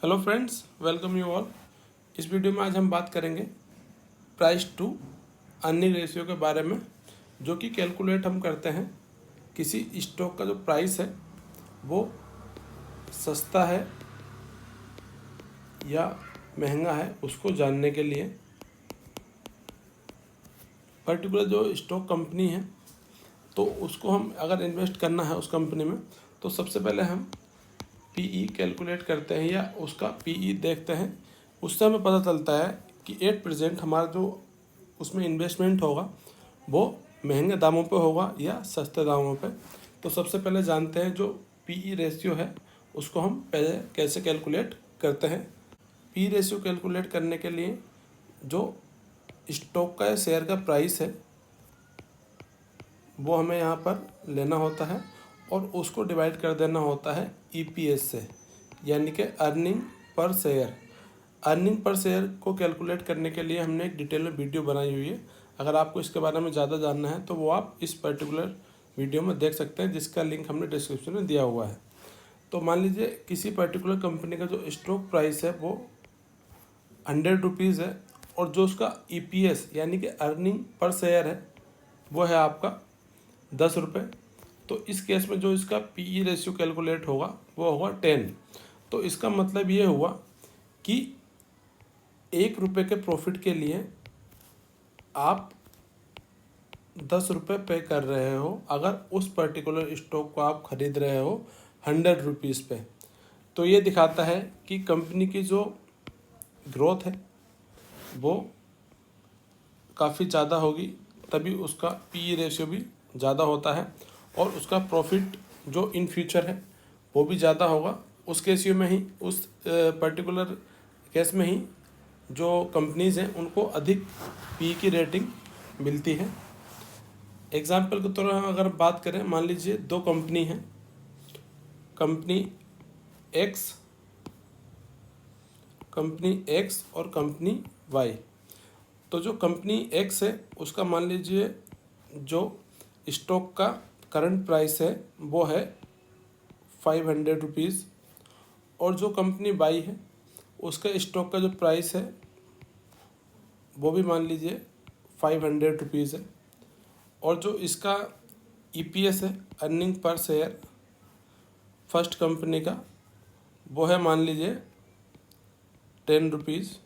Hello friends, welcome you all. इस video में आज हम बात करेंगे प्राइस टू अर्निंग रेशियो के बारे में, जो कि कैलकुलेट हम करते हैं किसी स्टॉक का जो प्राइस है वो सस्ता है या महंगा है उसको जानने के लिए। पर्टिकुलर जो स्टॉक कंपनी है तो उसको हम अगर इन्वेस्ट करना है उस कंपनी में, तो सबसे पहले हम पीई कैलकुलेट करते हैं या उसका पीई देखते हैं। उससे हमें पता चलता है कि एट प्रेजेंट हमारा जो उसमें इन्वेस्टमेंट होगा वो महंगे दामों पे होगा या सस्ते दामों पे। तो सबसे पहले जानते हैं जो पीई रेशियो है उसको हम पहले कैसे कैलकुलेट करते हैं। पी रेशियो कैलकुलेट करने के लिए जो स्टॉक का शेयर का प्राइस है वो हमें यहाँ पर लेना होता है और उसको डिवाइड कर देना होता है ईपीएस से, यानी कि earning per share. Earning per share को कैलकुलेट करने के लिए हमने एक डिटेल में वीडियो बनाई हुई है। अगर आपको इसके बारे में ज़्यादा जानना है तो वो आप इस पर्टिकुलर वीडियो में देख सकते हैं, जिसका लिंक हमने डिस्क्रिप्शन में दिया हुआ है। तो मान लीजिए किसी पर्टिकुलर कंपनी का जो स्टॉक प्राइस है वो 100 रुपीज़ है और जो उसका ईपीएस यानी कि अर्निंग पर शेयर है वो है आपका 10 रुपये। तो इस केस में जो इसका पीई रेशियो कैलकुलेट होगा वो होगा 10। तो इसका मतलब ये हुआ कि 1 रुपये के प्रॉफिट के लिए आप 10 रुपये पे कर रहे हो अगर उस पर्टिकुलर स्टॉक को आप खरीद रहे हो 100 रुपीज़ पे। तो ये दिखाता है कि कंपनी की जो ग्रोथ है वो काफ़ी ज़्यादा होगी, तभी उसका पीई रेशियो भी ज़्यादा होता है और उसका प्रॉफिट जो इन फ्यूचर है वो भी ज़्यादा होगा। उस केसियो में ही, उस पर्टिकुलर केस में ही जो कंपनीज़ हैं उनको अधिक पी की रेटिंग मिलती है। एग्जाम्पल के तौर पर अगर बात करें, मान लीजिए दो कंपनी हैं, कंपनी एक्स और कंपनी वाई। तो जो कंपनी एक्स है उसका मान लीजिए जो स्टॉक का करंट प्राइस है वो है 500 रुपीज़ और जो कंपनी वाई है उसका स्टॉक का जो प्राइस है वो भी मान लीजिए 500 रुपीज़ है। और जो इसका ईपीएस है, earning per share, first company का वो है मान लीजिए 10 रुपीज़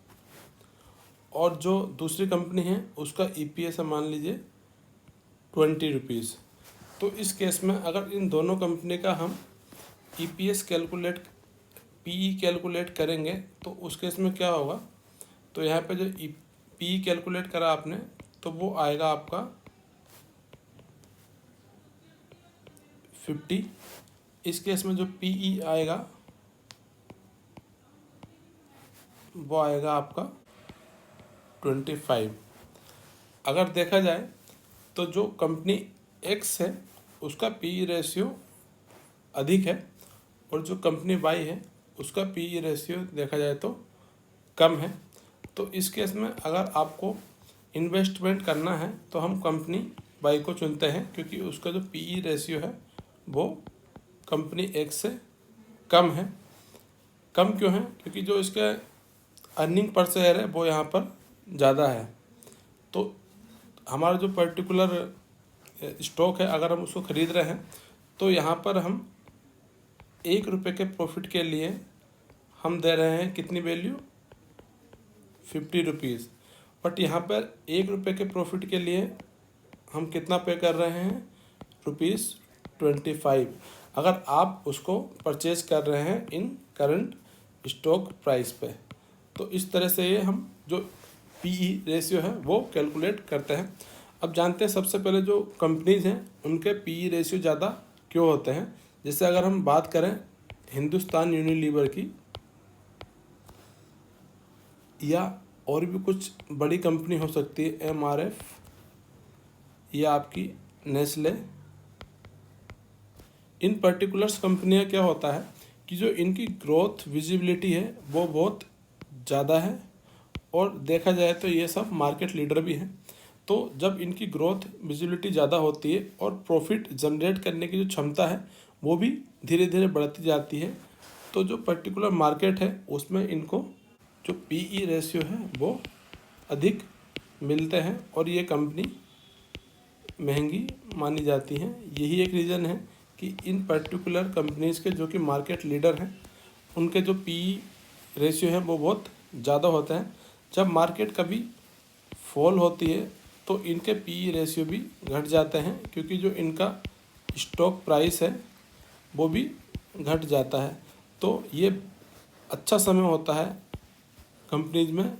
और जो दूसरी कंपनी है उसका ईपीएस है मान लीजिए 20 रुपीज़। तो इस केस में अगर इन दोनों कंपनी का हम ईपीएस कैलकुलेट, पीई कैलकुलेट करेंगे तो उस केस में क्या होगा, तो यहाँ पे जो पीई कैलकुलेट करा आपने तो वो आएगा आपका 50। इस केस में जो पीई आएगा वो आएगा आपका 25। अगर देखा जाए तो जो कंपनी एक्स है उसका पीई रेशियो अधिक है और जो कंपनी वाई है उसका पीई रेशियो देखा जाए तो कम है। तो इस केस में अगर आपको इन्वेस्टमेंट करना है तो हम कंपनी वाई को चुनते हैं, क्योंकि उसका जो पीई रेशियो है वो कंपनी एक्स से कम है। कम क्यों है? क्योंकि जो इसका अर्निंग पर शेयर है वो यहाँ पर ज़्यादा है। तो हमारा जो पर्टिकुलर स्टॉक है अगर हम उसको ख़रीद रहे हैं तो यहाँ पर हम 1 रुपये के प्रॉफिट के लिए हम दे रहे हैं कितनी वैल्यू, 50 रुपीज़। बट यहाँ पर 1 रुपये के प्रॉफिट के लिए हम कितना पे कर रहे हैं, ₹25। अगर आप उसको परचेज कर रहे हैं इन करंट स्टॉक प्राइस पे। तो इस तरह से ये हम जो पीई रेशियो है वो कैलकुलेट करते हैं। अब जानते हैं सबसे पहले जो कंपनीज़ हैं उनके पीई रेशियो ज़्यादा क्यों होते हैं। जैसे अगर हम बात करें हिंदुस्तान यूनिलीवर की या और भी कुछ बड़ी कंपनी हो सकती है, एमआरएफ या आपकी नेस्ले, इन पर्टिकुलर्स कंपनियां क्या होता है कि जो इनकी ग्रोथ विजिबिलिटी है वो बहुत ज़्यादा है और देखा जाए तो ये सब मार्केट लीडर भी हैं। तो जब इनकी ग्रोथ विजिबिलिटी ज़्यादा होती है और प्रॉफिट जनरेट करने की जो क्षमता है वो भी धीरे धीरे बढ़ती जाती है, तो जो पर्टिकुलर मार्केट है उसमें इनको जो पीई रेशियो है वो अधिक मिलते हैं और ये कंपनी महंगी मानी जाती हैं। यही एक रीज़न है कि इन पर्टिकुलर कंपनीज़ के जो कि मार्केट लीडर हैं उनके जो पीई रेशियो है वो बहुत ज़्यादा होते हैं। जब मार्केट कभी फॉल होती है तो इनके पीई रेशियो भी घट जाते हैं, क्योंकि जो इनका स्टॉक प्राइस है वो भी घट जाता है। तो ये अच्छा समय होता है कंपनीज में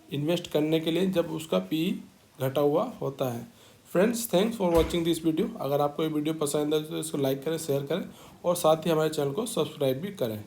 इन्वेस्ट करने के लिए जब उसका पीई घटा हुआ होता है। Friends, thanks for watching this video. अगर आपको ये वीडियो पसंद है तो इसको लाइक करें, शेयर करें और साथ ही हमारे चैनल को सब्सक्राइब भी करें।